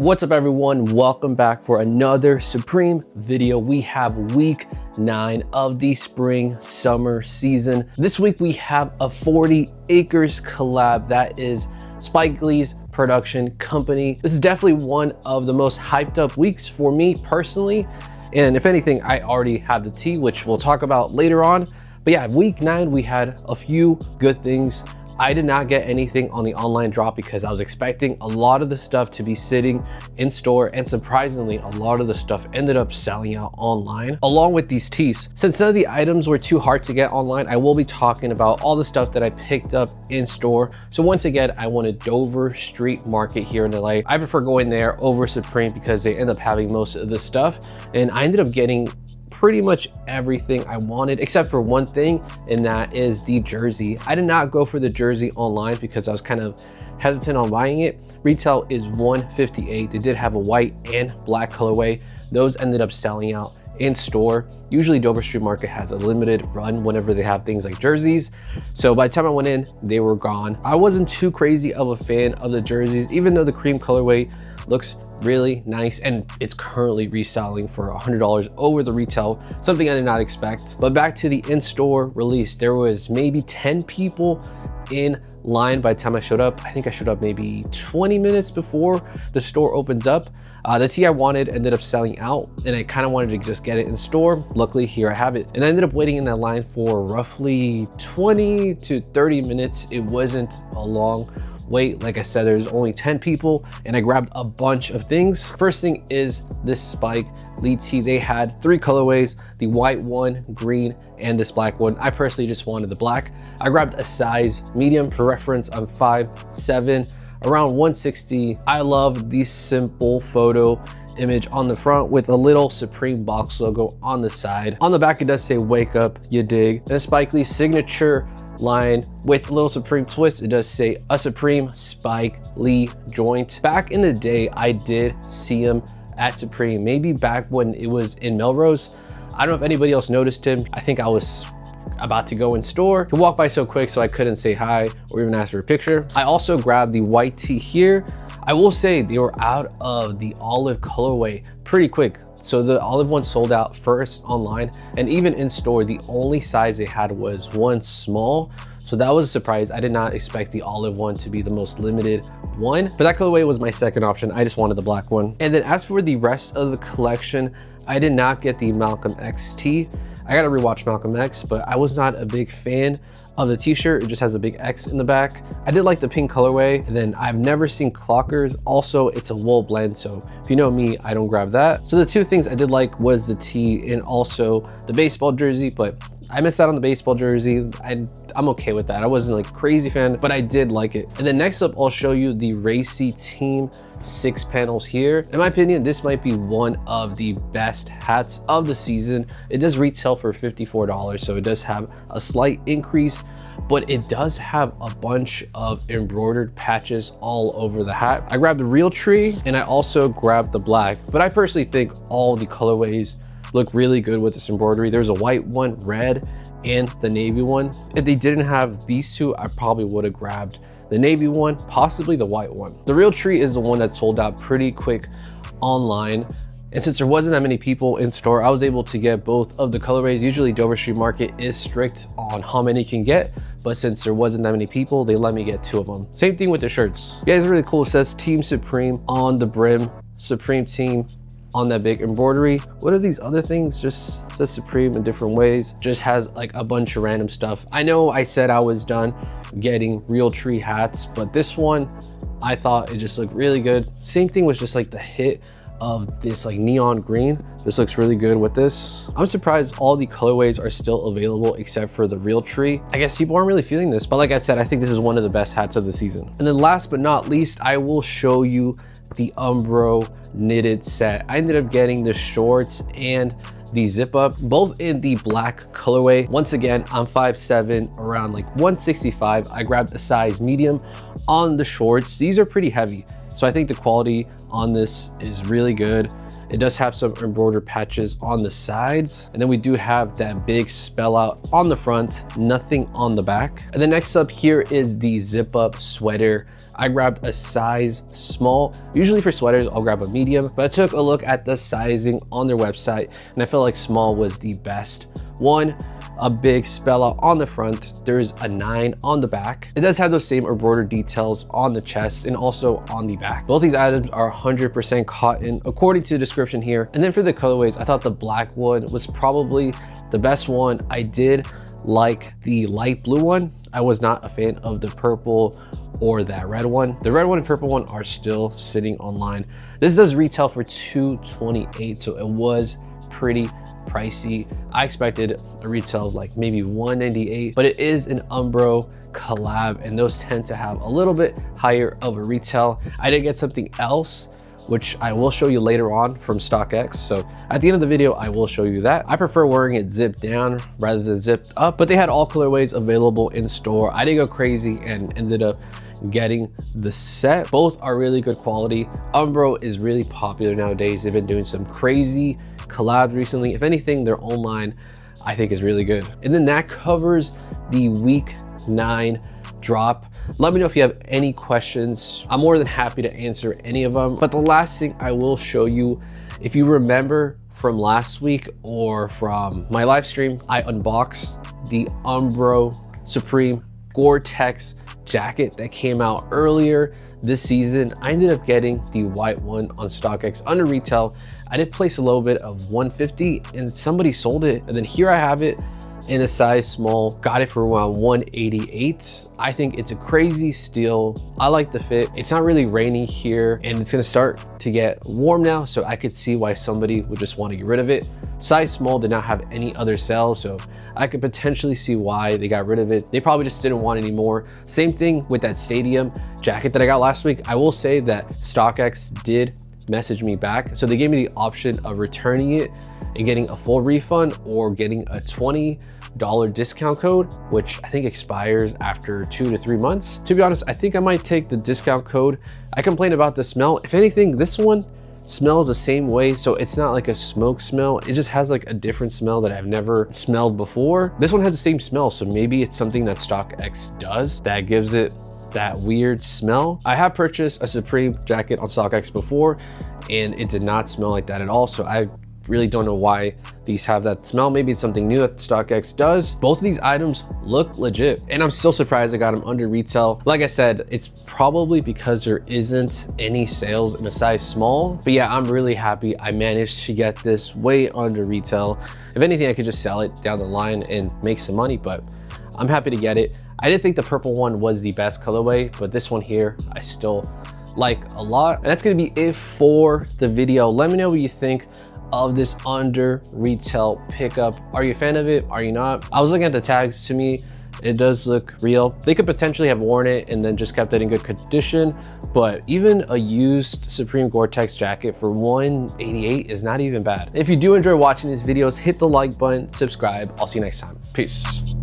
What's up everyone? Welcome back for another Supreme video. We have week 9 of the spring summer season. This week we have a 40 acres collab that is Spike Lee's production company. This is definitely one of the most hyped up weeks for me personally. And if anything, I already have the tea, which we'll talk about later on. But yeah, week 9, we had a few good things. I did not get anything on the online drop because I was expecting a lot of the stuff to be sitting in store, and surprisingly, a lot of the stuff ended up selling out online along with these tees. Since none of the items were too hard to get online, I will be talking about all the stuff that I picked up in store. So once again, I wanted Dover Street Market here in LA. I prefer going there over Supreme because they end up having most of the stuff, and I ended up getting pretty much everything I wanted except for one thing, and that is the jersey. I did not go for the jersey online because I was kind of hesitant on buying it. Retail is $158. They did have a white and black colorway. Those ended up selling out in store. Usually Dover Street Market has a limited run whenever they have things like jerseys. So by the time I went in, they were gone. I wasn't too crazy of a fan of the jerseys, even though the cream colorway looks really nice and it's currently reselling for $100 over the retail, something I did not expect. But back to the in-store release, there was maybe 10 people in line by the time I showed up. I think I showed up maybe 20 minutes before the store opens up. The tee I wanted ended up selling out, and I kind of wanted to just get it in store. Luckily, here I have it. And I ended up waiting in that line for roughly 20 to 30 minutes. It wasn't a long wait. Like I said, there's only 10 people and I grabbed a bunch of things. First thing is this Spike Lee tee. They had 3 colorways, the white one, green, and this black one. I personally just wanted the black. I grabbed a size medium. For reference, I'm 5'7", around 160. I love the simple photo image on the front with a little Supreme box logo on the side. On the back, it does say "Wake Up, You Dig." And a Spike Lee signature line with a little Supreme twist. It does say "A Supreme Spike Lee Joint." Back in the day, I did see him at Supreme, maybe back when it was in Melrose. I don't know if anybody else noticed him. I think I was about to go in store. He walked by so quick so I couldn't say hi or even ask for a picture. I also grabbed the white tee here. I will say they were out of the olive colorway pretty quick. So the olive one sold out first online, and even in store, the only size they had was one small. So that was a surprise. I did not expect the olive one to be the most limited one, but that colorway was my second option. I just wanted the black one. And then as for the rest of the collection, I did not get the Malcolm X tee. I gotta rewatch Malcolm X, but I was not a big fan of the t-shirt. It just has a big X in the back. I did like the pink colorway, and then I've never seen clockers. Also, it's a wool blend, so if you know me, I don't grab that. So the two things I did like was the tee and also the baseball jersey, but I missed out on the baseball jersey. I'm okay with that. I wasn't like crazy fan, but I did like it. And then next up, I'll show you the Racy Team 6 panels here. In my opinion, this might be one of the best hats of the season. It does retail for $54, so it does have a slight increase, but it does have a bunch of embroidered patches all over the hat. I grabbed the real tree and I also grabbed the black, but I personally think all the colorways look really good with this embroidery. There's a white one, red, and the navy one. If they didn't have these two, I probably would have grabbed the navy one, possibly the white one. The real tree is the one that sold out pretty quick online. And since there wasn't that many people in store, I was able to get both of the colorways. Usually Dover Street Market is strict on how many you can get, but since there wasn't that many people, they let me get 2 of them. Same thing with the shirts. Yeah, it's really cool. It says Team Supreme on the brim, Supreme Team on that big embroidery. What are these other things? Just says Supreme in different ways. Just has like a bunch of random stuff. I know I said I was done getting real tree hats, but this one, I thought it just looked really good. Same thing was just like the hit of this like neon green. This looks really good with this. I'm surprised all the colorways are still available except for the real tree. I guess people aren't really feeling this, but like I said, I think this is one of the best hats of the season. And then last but not least, I will show you the Umbro knitted set. I ended up getting the shorts and the zip up, both in the black colorway. Once again, I'm 5'7", around like 165. I grabbed a size medium on the shorts. These are pretty heavy, so I think the quality on this is really good. It does have some embroidered patches on the sides, and then we do have that big spell out on the front, nothing on the back. And then next up here is the zip up sweater. I grabbed a size small. Usually for sweaters, I'll grab a medium, but I took a look at the sizing on their website and I felt like small was the best one. A big spell out on the front. There's a 9 on the back. It does have those same embroidered details on the chest and also on the back. Both these items are 100% cotton according to the description here. And then for the colorways, I thought the black one was probably the best one. I did like the light blue one. I was not a fan of the purple or that red one. The red one and purple one are still sitting online. This does retail for $228, so it was pretty pricey. I expected a retail of like maybe $198, but it is an Umbro collab and those tend to have a little bit higher of a retail. I did get something else, which I will show you later on from StockX. So at the end of the video, I will show you that. I prefer wearing it zipped down rather than zipped up, but they had all colorways available in store. I didn't go crazy and ended up getting the set. Both are really good quality. Umbro is really popular nowadays. They've been doing some crazy collabs recently. If anything, their own line I think is really good. And then that covers the week 9 drop. Let me know if you have any questions. I'm more than happy to answer any of them. But the last thing I will show you, if you remember from last week or from my live stream, I unboxed the Umbro Supreme Gore-Tex jacket that came out earlier this season. I ended up getting the white one on StockX under retail. I did place a little bit of $150 and somebody sold it. And then here I have it in a size small, got it for around $188. I think it's a crazy steal. I like the fit. It's not really raining here and it's gonna start to get warm now, so I could see why somebody would just want to get rid of it. Size small did not have any other sales, so I could potentially see why they got rid of it. They probably just didn't want any more. Same thing with that stadium jacket that I got last week. I will say that StockX did message me back, so they gave me the option of returning it and getting a full refund or getting a $20 discount code, which I think expires after 2 to 3 months. To be honest, I think I might take the discount code. I complained about the smell. If anything, this one smells the same way, so it's not like a smoke smell. It just has like a different smell that I've never smelled before. This one has the same smell, so maybe it's something that StockX does that gives it that weird smell. I have purchased a Supreme jacket on StockX before and it did not smell like that at all, so I really don't know why these have that smell. Maybe it's something new that StockX does. Both of these items look legit and I'm still surprised I got them under retail. Like I said, it's probably because there isn't any sales in a size small, but yeah, I'm really happy I managed to get this way under retail. If anything, I could just sell it down the line and make some money, but I'm happy to get it. I did think the purple one was the best colorway, but this one here I still like a lot. And that's gonna be it for the video. Let me know what you think of this under retail pickup. Are you a fan of it? Are you not? I was looking at the tags. To me, it does look real. They could potentially have worn it and then just kept it in good condition, but even a used Supreme Gore-Tex jacket for $188 is not even bad. If you do enjoy watching these videos, hit the like button, subscribe. I'll see you next time. Peace.